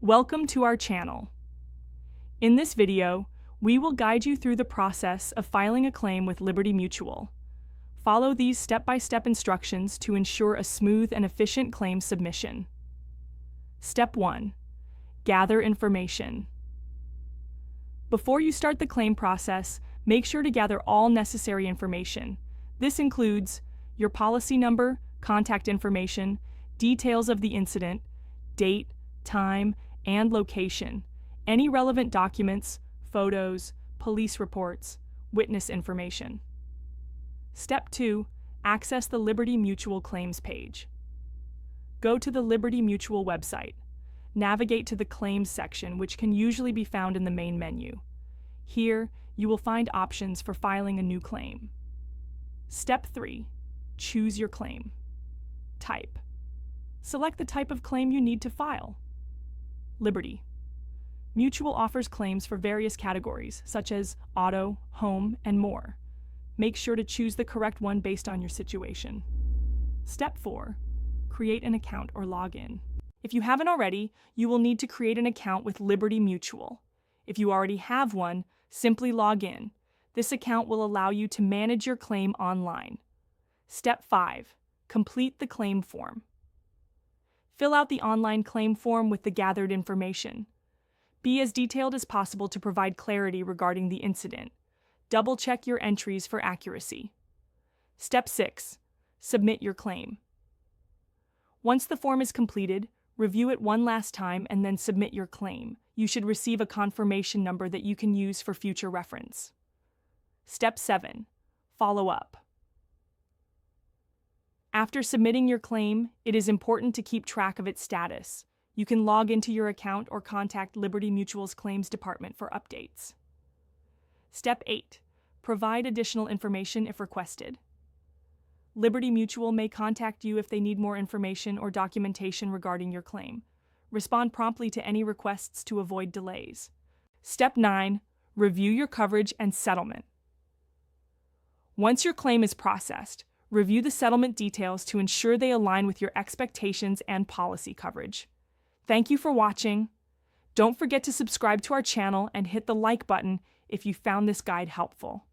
Welcome to our channel. In this video, we will guide you through the process of filing a claim with Liberty Mutual. Follow these step-by-step instructions to ensure a smooth and efficient claim submission. Step 1. Gather information. Before you start the claim process, make sure to gather all necessary information. This includes your policy number, contact information, details of the incident, date, time, and location, any relevant documents, photos, police reports, witness information. Step 2. Access the Liberty Mutual Claims page. Go to the Liberty Mutual website. Navigate to the Claims section, which can usually be found in the main menu. Here, you will find options for filing a new claim. Step 3. Choose your claim. Type. Select the type of claim you need to file. Liberty Mutual offers claims for various categories, such as auto, home, and more. Make sure to choose the correct one based on your situation. Step 4. Create an account or log in. If you haven't already, you will need to create an account with Liberty Mutual. If you already have one, simply log in. This account will allow you to manage your claim online. Step 5. Complete the claim form. Fill out the online claim form with the gathered information. Be as detailed as possible to provide clarity regarding the incident. Double-check your entries for accuracy. Step 6. Submit your claim. Once the form is completed, review it one last time and then submit your claim. You should receive a confirmation number that you can use for future reference. Step 7. Follow up. After submitting your claim, it is important to keep track of its status. You can log into your account or contact Liberty Mutual's Claims Department for updates. Step 8. Provide additional information if requested. Liberty Mutual may contact you if they need more information or documentation regarding your claim. Respond promptly to any requests to avoid delays. Step 9. Review your coverage and settlement. Once your claim is processed, review the settlement details to ensure they align with your expectations and policy coverage. Thank you for watching. Don't forget to subscribe to our channel and hit the like button if you found this guide helpful.